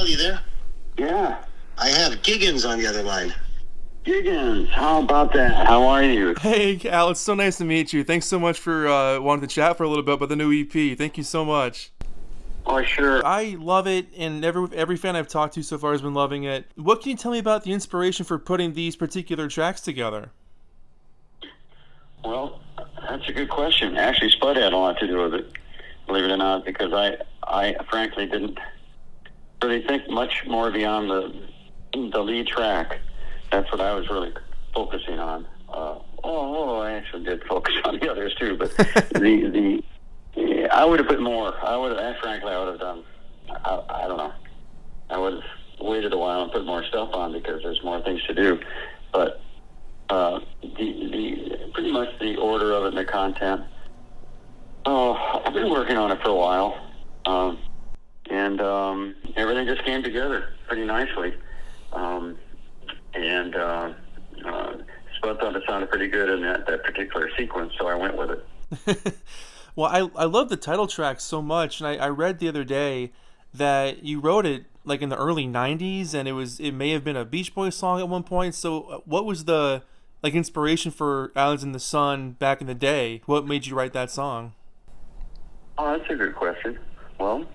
you there? Yeah. I have Giggens on the other line. Giggens, how about that? How are you? Hey, Al, it's so nice to meet you. Thanks so much for wanting to chat for a little bit about the new EP. Thank you so much. Oh, sure. I love it, and every fan I've talked to so far has been loving it. What can you tell me about the inspiration for putting these particular tracks together? Well, that's a good question. Actually, Spud had a lot to do with it, believe it or not, because I frankly didn't really think much more beyond the lead track. That's what I was really focusing on. I actually did focus on the others too, but I would have put more. I would have done. I don't know. I would have waited a while and put more stuff on because there's more things to do. But the pretty much the order of it and the content. Oh, I've been working on it for a while, and everything just came together pretty nicely. Spud thought it sounded pretty good in that particular sequence, so I went with it. Well, I love the title track so much, and I read the other day that you wrote it like in the early '90s, and it may have been a Beach Boys song at one point. So, what was the inspiration for Islands in the Sun back in the day? What made you write that song? Oh, that's a good question. Well,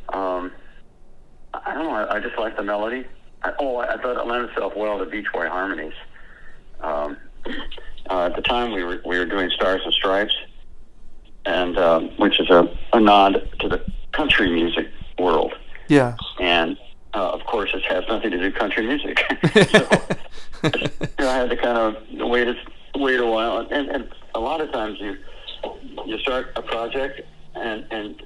I don't know. I just like the melody. I thought it lent itself well to Beach Boy harmonies. At the time, we were doing Stars and Stripes, and which is a nod to the country music world. Yeah. And of course, it has nothing to do with country music. So I had to kind of wait a while, and a lot of times you start a project and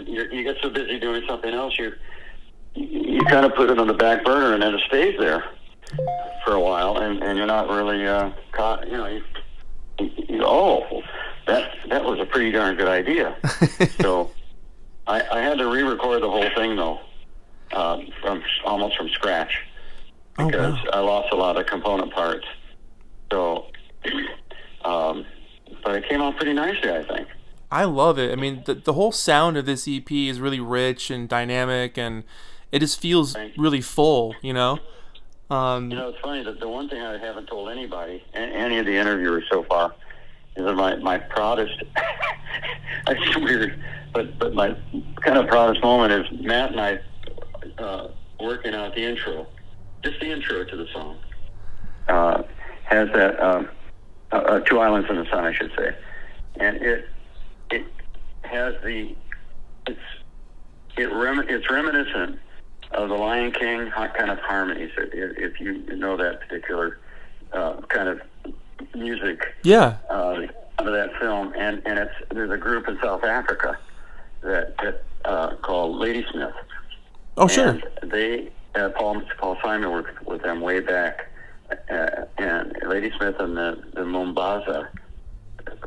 you get so busy doing something else, you kind of put it on the back burner, and then it stays there for a while, and you're not really caught. That was a pretty darn good idea. So I had to re-record the whole thing though, almost from scratch, because I lost a lot of component parts. So, but it came out pretty nicely, I think. I love it. I mean, the whole sound of this EP is really rich and dynamic, and it just feels really full, It's funny that the one thing I haven't told anybody, any of the interviewers so far, is that my proudest, it's weird, but my kind of proudest moment is Matt and I working out the intro, just the intro to the song, has that, Two Islands in the Sun, I should say. And it has it's reminiscent of the Lion King kind of harmonies, if you know that particular kind of music. Yeah. Out of that film, and there's a group in South Africa that called Ladysmith. Oh, sure. And they Paul Simon worked with them way back, and Ladysmith and the Mombasa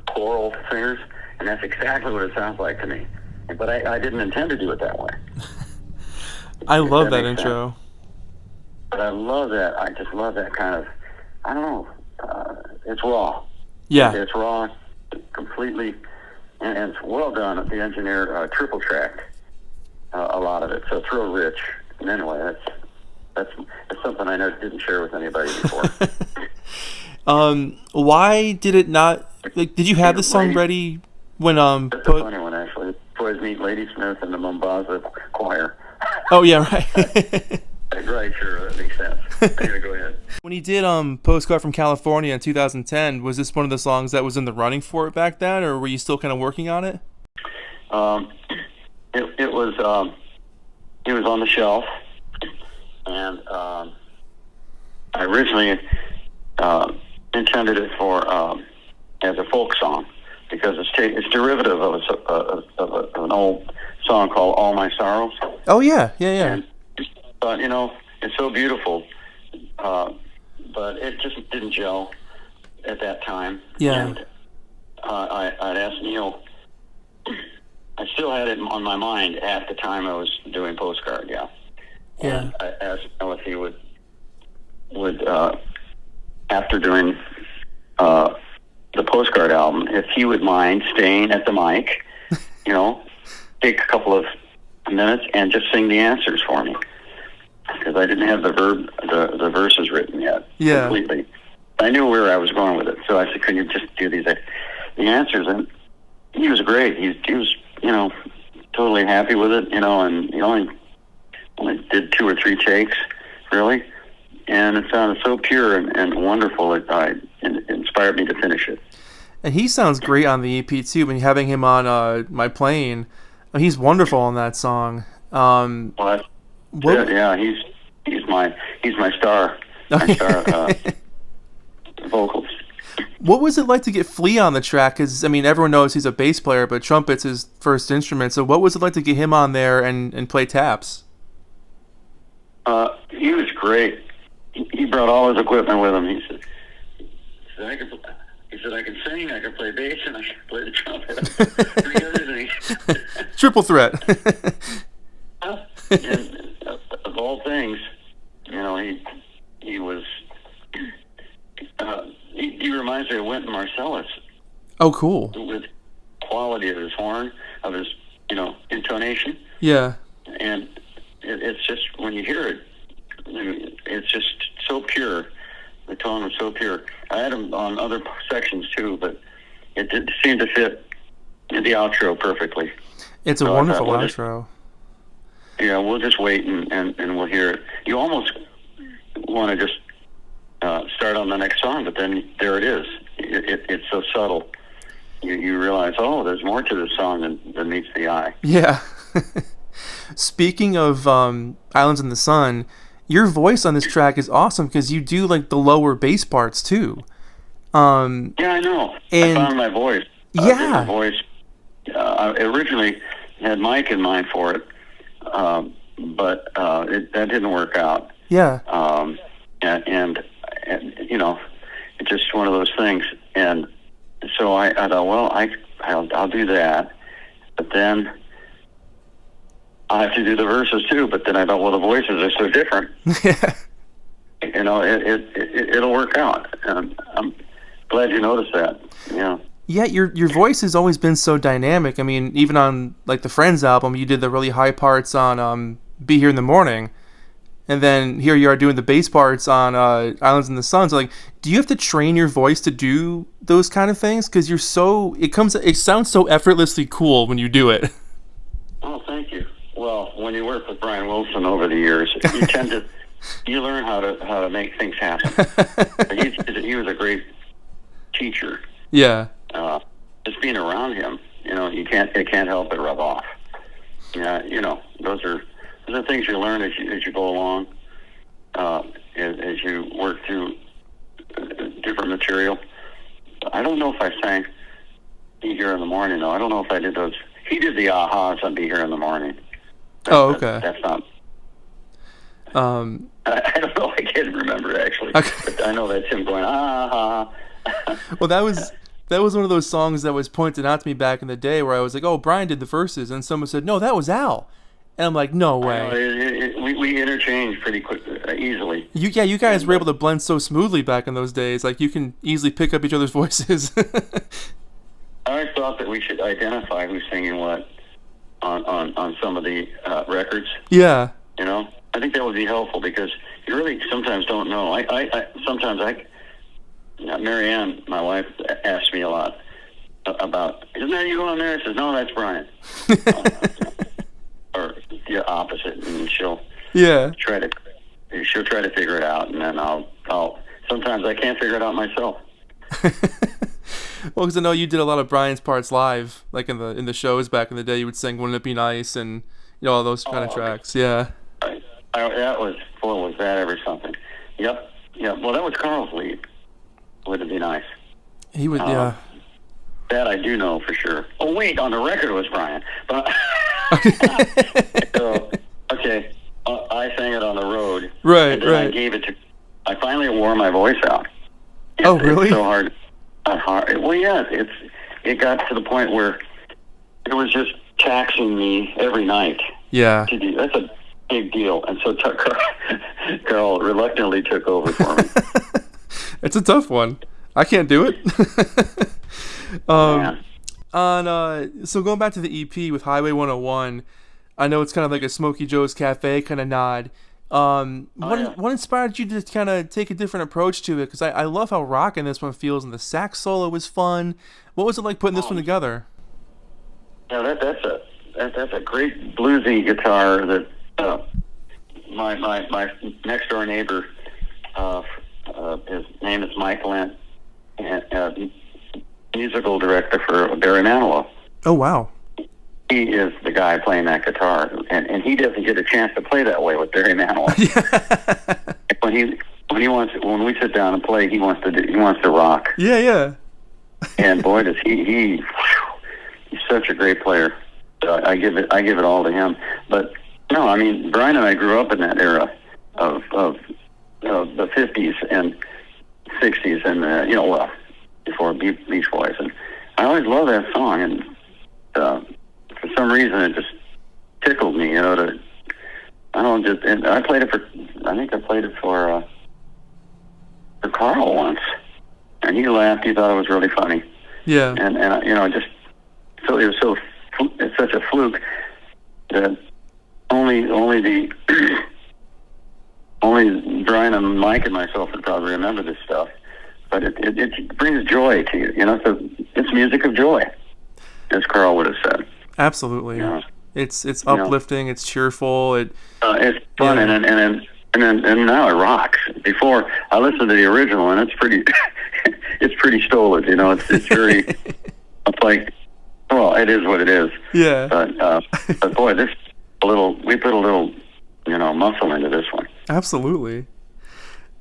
choral singers, and that's exactly what it sounds like to me. But I didn't intend to do it that way. I love that intro. Sense. But I love that. I just love that kind of, I don't know, it's raw. Yeah. It's raw completely, and it's well done. The engineer triple tracked a lot of it, so it's real rich. And anyway, that's something I didn't share with anybody before. Why did it not, did you have the song ready when That's a funny one, actually. Boys meet Ladysmith and the Mombasa choir. Oh, yeah, right. Right, sure, that makes sense. Anyway, go ahead. When you did Postcard from California in 2010, was this one of the songs that was in the running for it back then, or were you still kind of working on it? It was on the shelf, and I originally intended it for as a folk song, because it's derivative of an old song called All My Sorrows. Oh, yeah. But, it's so beautiful, but it just didn't gel at that time. Yeah. And I'd asked Neil, I still had it on my mind at the time I was doing Postcard, yeah. And I asked Neil if he would after doing the Postcard album, if he would mind staying at the mic, take a couple of minutes and just sing the answers for me. because I didn't have the verses written yet Yeah. completely. I knew where I was going with it, so I said, "Can you just do the answers?" And he was great. He was, totally happy with it, and he only did 2 or 3 takes, really, and it sounded so pure and wonderful. It inspired me to finish it. And he sounds great on the EP too. When having him on My Plane, he's wonderful on that song. Well, that's it. Yeah, he's my star. My star vocals. What was it like to get Flea on the track? Because, everyone knows he's a bass player, but trumpet's his first instrument. So what was it like to get him on there and play taps? He was great. He brought all his equipment with him. He said I can sing, I can play bass, and I can play the trumpet. 3 other things. Triple threat. And of all things, he was... he reminds me of Wynton Marsalis. Oh, cool. With quality of his horn, of his, intonation. Yeah. And it's just, when you hear it, it's just so pure. The tone was so pure. I had him on other sections too, but it did seem to fit the outro perfectly. It's a wonderful outro. We'll just wait and we'll hear it. You almost want to just start on the next song, but then there it is. It's so subtle. You realize, there's more to this song than meets the eye. Yeah. Speaking of Islands in the Sun, your voice on this track is awesome because you do like the lower bass parts too. Yeah, I know. And I found my voice. Yeah. My voice. I originally had Mike in mind for it, but that didn't work out. Yeah. And it's just one of those things. And so I thought, well, I'll do that, but then I have to do the verses too. But then I thought, well, the voices are so different. Yeah. It'll work out. And I'm glad you noticed that. Yeah. Yeah, your voice has always been so dynamic. Even on like the Friends album, you did the really high parts on Be Here in the Morning. And then here you are doing the bass parts on Islands in the Sun. So, do you have to train your voice to do those kind of things? Because it sounds so effortlessly cool when you do it. Oh, thank you. Well, when you work with Brian Wilson over the years, you learn how to make things happen. He was a great teacher. Yeah. Just being around him, it can't help but rub off. Yeah, those are things you learn as you go along, as you work through different material. I don't know if I sang Be Here in the Morning, though. I don't know if I did those. He did the ahas on Be Here in the Morning. Okay. That's not... I don't know. I can't remember, actually. Okay. But I know that's him going, ah. Well, that was one of those songs that was pointed out to me back in the day where I was like, oh, Brian did the verses. And someone said, no, that was Al. And I'm like, no way. We interchange pretty quick, easily. You guys were able to blend so smoothly back in those days. Like, you can easily pick up each other's voices. I thought that we should identify who's singing what on some of the records. Yeah. I think that would be helpful because you really sometimes don't know. Mary Ann, my wife, asks me a lot about, isn't that you on there? I says, no, that's Brian. Or the opposite, and she'll try to figure it out, and then I'll sometimes I can't figure it out myself. Well, because I know you did a lot of Brian's parts live, like in the shows back in the day. You would sing "Wouldn't It Be Nice" and all those kind of tracks. Yeah. That was was that ever something? Yep. Well, that was Carl's lead. Wouldn't it be nice? He would. Yeah. That I do know for sure. Oh wait, on the record it was Brian, but. So, okay, I sang it on the road. Right, and then right. I finally wore my voice out. Really? It's so hard. Well, yeah, it got to the point where it was just taxing me every night. Yeah. That's a big deal. And so Carl reluctantly took over for me. It's a tough one. I can't do it. Yeah. So going back to the EP with Highway 101, I know it's kind of like a Smokey Joe's Cafe kind of nod. What inspired you to kind of take a different approach to it? Because I love how rocking this one feels, and the sax solo was fun. What was it like putting this one together? Yeah, that's a great bluesy guitar that my next door neighbor, his name is Mike Lent, and musical director for Barry Manilow. Oh wow. He is the guy playing that guitar, and he doesn't get a chance to play that way with Barry Manilow. When we sit down and play, he wants to rock. Yeah. And boy, does he's such a great player. So I give it all to him. But no, I mean, Brian and I grew up in that era of the 50s and 60s, and before Beach Boys, and I always loved that song, and for some reason it just tickled me, and I played it for Carl once, and he laughed. He thought it was really funny. Yeah. And it's such a fluke that only Brian and Mike and myself would probably remember this stuff. But it brings joy to you. So it's music of joy, as Carl would have said. Absolutely. It's uplifting. It's cheerful. It's fun, and now it rocks. Before I listened to the original, and it's pretty it's pretty stolid. It's very it's like, well, it is what it is. Yeah. But boy, we put a little muscle into this one. Absolutely.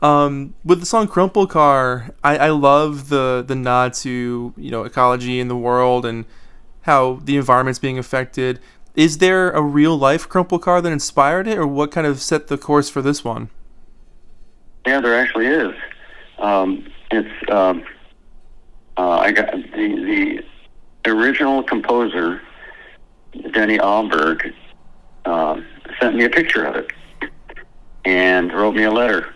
With the song Crumple Car, I love the nod to ecology in the world and how the environment's being affected. Is there a real life Crumple Car that inspired it, or what kind of set the course for this one? Yeah, there actually is. I got the original composer, Denny Alberg, sent me a picture of it and wrote me a letter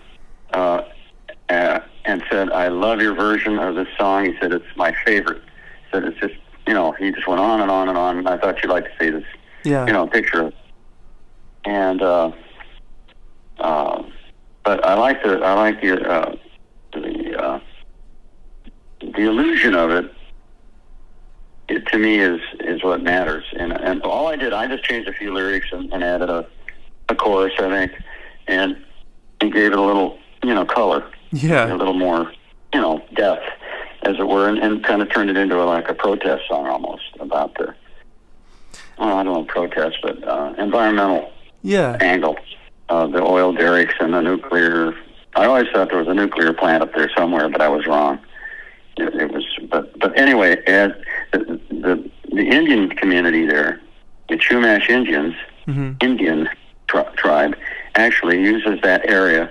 and said, "I love your version of this song." He said, "It's my favorite." He said, "It's just," he just went on and on and on. And I thought you'd like to see this, picture of it. And but I like the illusion of it. It to me is what matters. And all I did, I just changed a few lyrics and added a chorus, I think, and gave it a little color, a little more depth, as it were, and kind of turned it into a protest song almost about I don't know, protest, but environmental angle. The oil derricks and the nuclear. I always thought there was a nuclear plant up there somewhere, but I was wrong. It was, but anyway, as the Indian community there, the Chumash Indians, Indian tribe, actually uses that area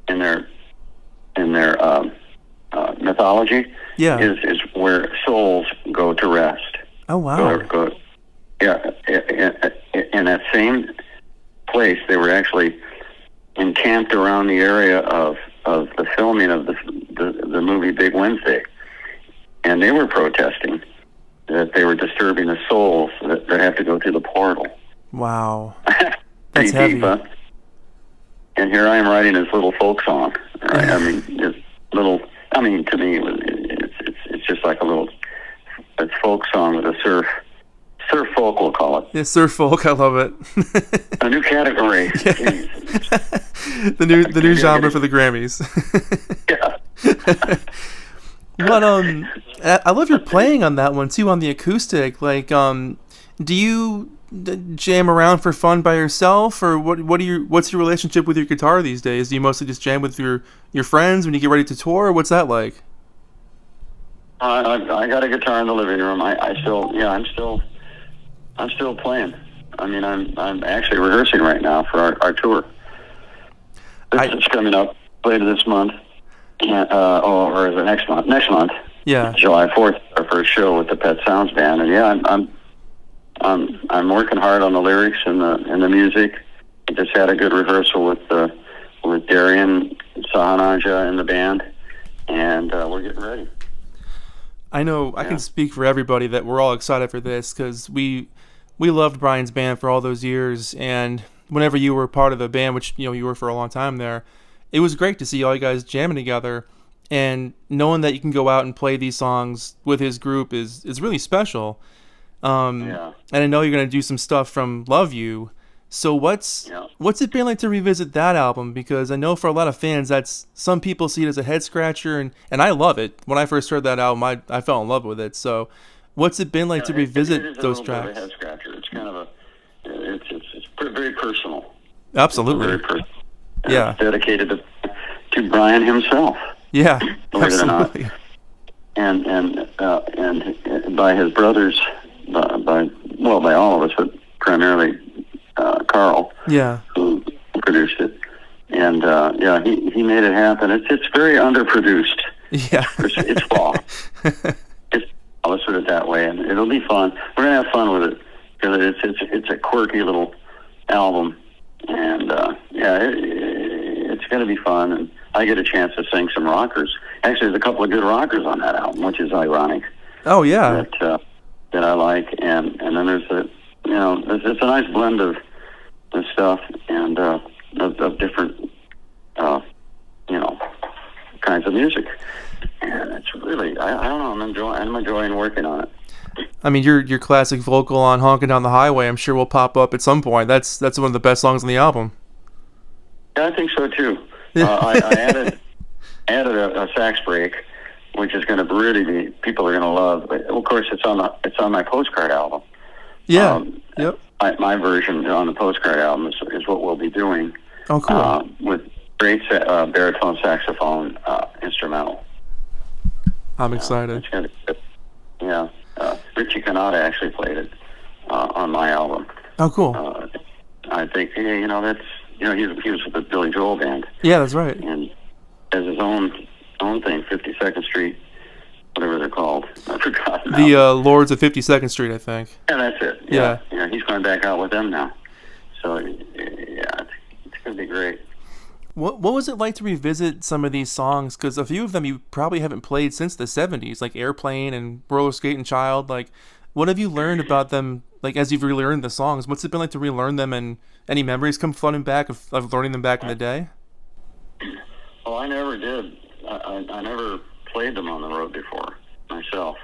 in their mythology. Is where souls go to rest. Oh wow! In that same place, they were actually encamped around the area of the filming of the movie Big Wednesday, and they were protesting that they were disturbing the souls that have to go through the portal. Wow, that's heavy. And here I am writing this little folk song. Right? I mean, this little. I mean, to me, it's just like it's folk song with a surf folk, we'll call it. Yeah, surf folk. I love it. A new category. the new genre for the Grammys. Yeah. But I love your playing on that one too, on the acoustic. Like, do you jam around for fun by yourself, or what's your relationship with your guitar these days? Do you mostly just jam with your friends when you get ready to tour, or what's that like? I got a guitar in the living room. I'm still playing. I mean, I'm actually rehearsing right now for our tour. It's coming up later this month, or is it next month? Next month. Yeah. July 4th, our first show with the Pet Sounds Band, and I'm working hard on the lyrics and the music. I just had a good rehearsal with Darian Sahanaja and the band, and we're getting ready. I know I can speak for everybody that we're all excited for this, because we loved Brian's band for all those years, and whenever you were part of the band, which you were for a long time there, it was great to see all you guys jamming together, and knowing that you can go out and play these songs with his group is really special. And I know you're gonna do some stuff from Love You. So what's it been like to revisit that album? Because I know for a lot of fans, that's, some people see it as a head scratcher, and I love it. When I first heard that album, I fell in love with it. So what's it been like to revisit those tracks? It is a little bit of a head scratcher. It's kind of it's very personal. Absolutely. Very personal. Yeah. It's dedicated to Brian himself. Yeah. Believe Absolutely. it or not. And by his brothers, by all of us, but primarily Carl. Yeah. Who produced it. And he made it happen. It's very underproduced. Yeah. It's fall. Let's put it that way, and it'll be fun. We're gonna have fun with it because it's a quirky little album, and it's gonna be fun. And I get a chance to sing some rockers. Actually, there's a couple of good rockers on that album, which is ironic. Oh yeah. That I like, and then there's it's a nice blend of stuff and of different kinds of music. And it's really, I don't know, I'm enjoying working on it. I mean, your classic vocal on "Honking Down the Highway," I'm sure will pop up at some point. That's one of the best songs on the album. Yeah, I think so too. I added a sax break, which is going to really be, people are going to love. Of course, it's on my Postcard album. Yeah. Yep. My version on the Postcard album is what we'll be doing. Oh, cool. With great baritone saxophone instrumental. I'm excited. It's gonna be, yeah. Richie Kanata actually played it on my album. Oh, cool. I think that's he was with the Billy Joel band. Yeah, that's right. And has his own thing, 52nd Street, whatever they're called. I forgot now. The Lords of 52nd Street, I think. Yeah, that's it. Yeah. He's going back out with them now. So it's gonna be great. What was it like to revisit some of these songs? Because a few of them you probably haven't played since the 70s, like Airplane and Roller Skating Child. Like, what have you learned about them, like, as you've relearned the songs? What's it been like to relearn them, and any memories come flooding back of learning them back in the day? Well, I never did. I never played them on the road before myself.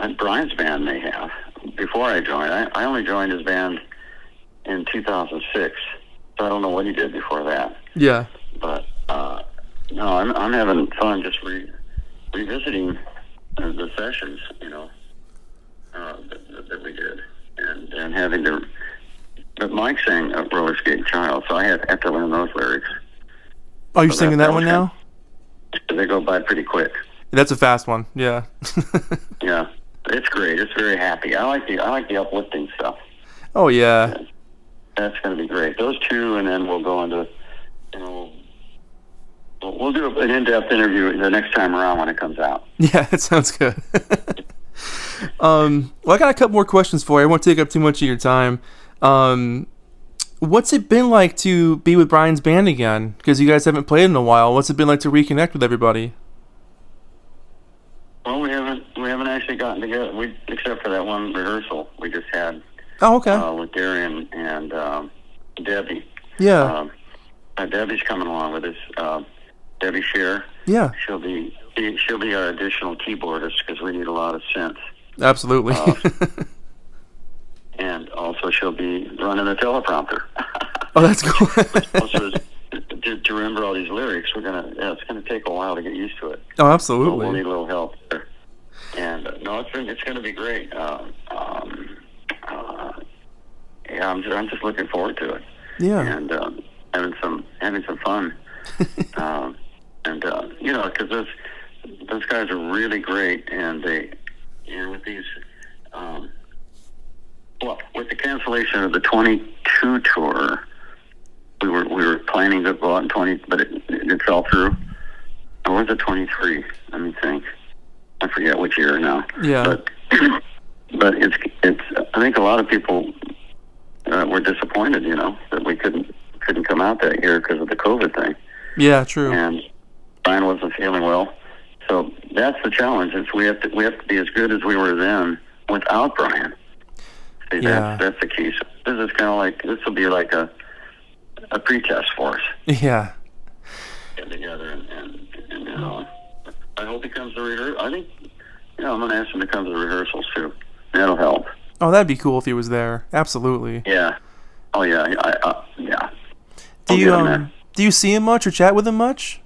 And Brian's band may have. Before I joined, I only joined his band in 2006, so I don't know what he did before that. Yeah. But no, I'm having fun just revisiting the sessions, that we did, and having to. But Mike sang a Roller Skating Child, so I have to learn those lyrics. Oh, you're singing that one now? They go by pretty quick. That's a fast one. Yeah. Yeah, it's great. It's very happy. I like the uplifting stuff. Oh yeah. That's going to be great. Those two, and then we'll go into, we'll do an in-depth interview the next time around when it comes out. Yeah, that sounds good. Well, I got a couple more questions for you. I won't take up too much of your time. What's it been like to be with Brian's band again? Because you guys haven't played in a while. What's it been like to reconnect with everybody? Well, we haven't actually gotten together. Except for that one rehearsal we just had. Oh, okay. With Darian and Debbie. Yeah. Debbie's coming along with us. Debbie Shear. Yeah. She'll be our additional keyboardist because we need a lot of synth. Absolutely. And also she'll be running the teleprompter. Oh, that's cool. Also, to remember all these lyrics, it's gonna take a while to get used to it. Oh, absolutely. So we'll need a little help there. And no, it's gonna be great. Yeah, I'm just looking forward to it. Yeah. And having some fun. Because those guys are really great, and with these. With the cancellation of the 22 tour, we were planning to go out in 20, but it fell through. Or was it 23? Let me think. I forget which year now. Yeah. But it's. I think a lot of people were disappointed, that we couldn't come out that year because of the COVID thing. Yeah, true. And Brian wasn't feeling well, so that's the challenge. Is we have to be as good as we were then without Brian. See, Yeah. that's the key. So this is kind of like, this will be like a pretest for us. Yeah. Get together and I hope he comes to rehearsal. I think, I'm going to ask him to come to the rehearsals too. That'll help. Oh, that'd be cool if he was there. Absolutely. Yeah. Oh yeah. Yeah. Do you see him much or chat with him much?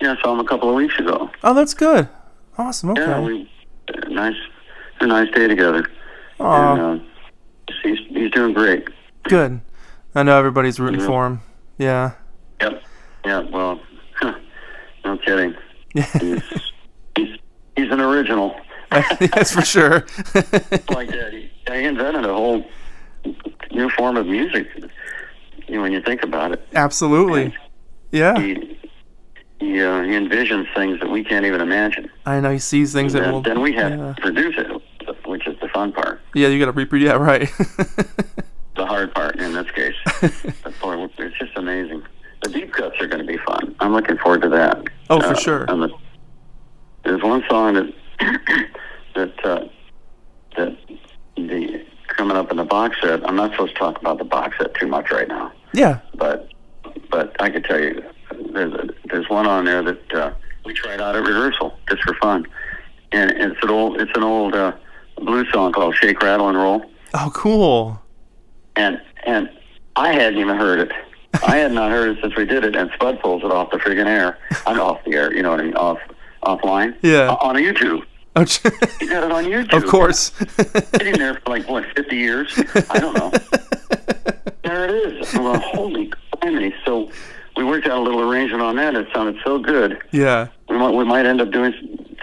Yeah, I saw him a couple of weeks ago. Oh, that's good. Awesome. Okay. Yeah, a nice day together. Aw. And he's doing great. Good. I know everybody's rooting for him. Yeah. Yep. Yeah. Well, no kidding. He's an original. That's for sure. Like that. He invented a whole new form of music. When you think about it. Absolutely. Yeah. He envisions things that we can't even imagine. I know he sees things that will. Then we have to produce it, which is the fun part. Yeah, you got to reproduce. Yeah, right. The hard part in this case. But boy, it's just amazing. The deep cuts are going to be fun. I'm looking forward to that. Oh, for sure. There's one song that the coming up in the box set. I'm not supposed to talk about the box set too much right now. Yeah. But I can tell you, there's one on there that we tried out at rehearsal just for fun, and it's an old blues song called "Shake, Rattle, and Roll." Oh, cool. And I hadn't even heard it. I had not heard it since we did it, and Spud pulls it off the friggin' air. I'm off the air, you know what I mean, offline. Yeah. On a YouTube. Oh, He got it on YouTube. of course. Sitting there for 50 years? I don't know. There it is. I'm going, holy criminy. So we worked out a little arrangement on that. It sounded so good. Yeah. We might end up doing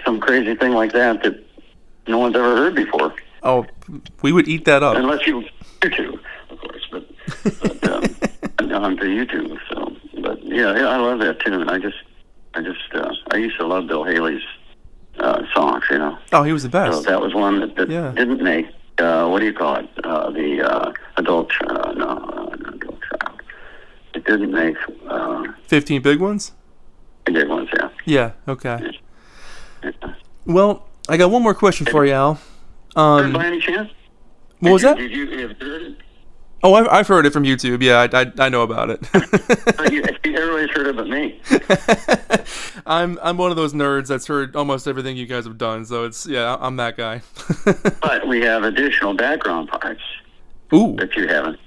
some crazy thing like that no one's ever heard before. Oh, we would eat that up. Unless YouTube, of course. But onto YouTube. So, but yeah, I love that tune. I used to love Bill Haley's songs. Oh, he was the best. So that was one that didn't make. What do you call it? The adult adult child. It didn't make 15 big ones? big ones, yeah. Yeah, okay. Yeah. Well, I got one more question for you, Al. By any chance? What was that? Did you have heard it? Oh, I've heard it from YouTube. Yeah, I know about it. Everybody's heard it but me. I'm one of those nerds that's heard almost everything you guys have done. So I'm that guy. But we have additional background parts. Ooh. That you haven't.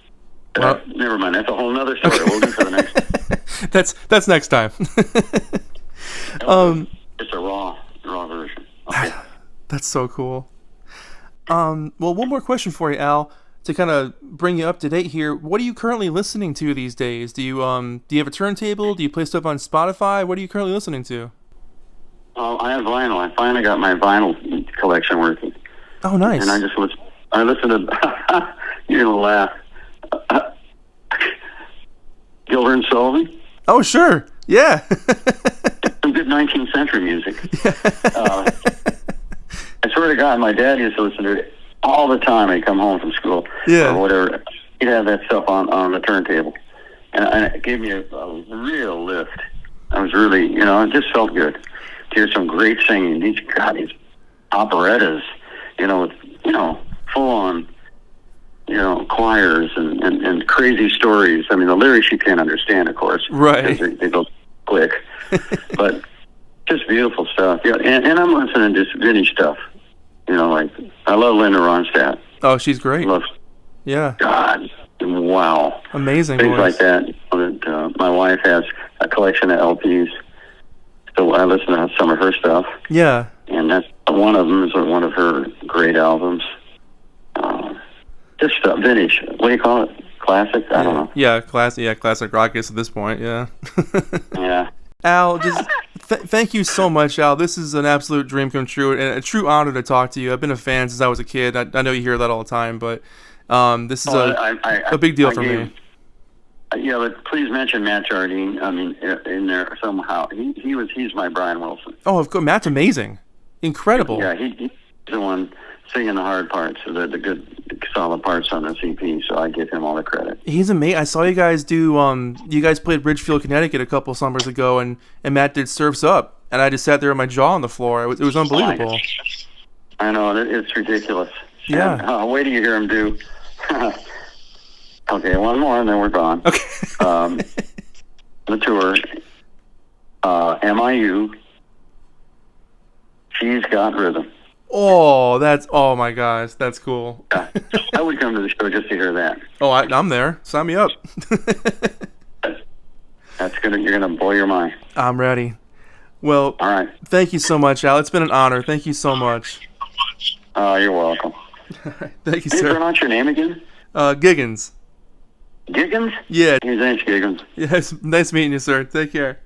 Well, never mind. That's a whole other story. Okay. We'll do for the next. That's next time. It's a raw version. Okay. That's so cool. Well, one more question for you, Al, to kind of bring you up to date here. What are you currently listening to these days? Do you have a turntable? Do you play stuff on Spotify? What are you currently listening to? I have vinyl. I finally got my vinyl collection working. Oh, nice. And I listen to. You're gonna laugh. Gilbert and Sullivan. Oh, sure. Yeah. Some good 19th century music. I swear to God, my dad used to listen to it all the time. He'd come home from school or whatever. He'd have that stuff on the turntable, and it gave me a real lift. I was really, it just felt good to hear some great singing. These operettas, with full on, choirs and crazy stories. I mean, the lyrics you can't understand, of course, right? They go quick, but just beautiful stuff. Yeah, and I'm listening to vintage stuff. Like I love Linda Ronstadt. Oh, she's great. Yeah. God, wow. Amazing. Things voice. like that. My wife has a collection of LPs, so I listen to some of her stuff. Yeah. And that's one of them is one of her great albums. Just vintage. What do you call it? Classic? I don't know. Yeah, classic. Yeah, classic rock is at this point. Yeah. Yeah. Al, just thank you so much, Al. This is an absolute dream come true and a true honor to talk to you. I've been a fan since I was a kid. I know you hear that all the time, but this is a big deal for me. Yeah, but please mention Matt Jardine. I mean, in there somehow. He's my Brian Wilson. Oh, of course. Matt's amazing. Incredible. Yeah, he's the one singing the hard parts, the good, solid parts on the CP, so I give him all the credit. He's amazing. I saw you guys do, you guys played Ridgefield, Connecticut a couple summers ago, and Matt did Surf's Up, and I just sat there with my jaw on the floor. It was unbelievable. I know, it's ridiculous. Yeah. And, wait till you hear him do. Okay, one more, and then we're gone. Okay. The tour. MIU. She's got rhythm. Oh my gosh, that's cool. I would come to the show just to hear that. Oh, I'm there. Sign me up. You're gonna blow your mind. I'm ready. Well, all right. Thank you so much, Al. It's been an honor. Thank you so much. You're welcome. Thank you, Can you sir. pronounce your name again? Giggens. Giggens? Yeah. His name's Giggens. Yes. Nice meeting you, sir. Take care.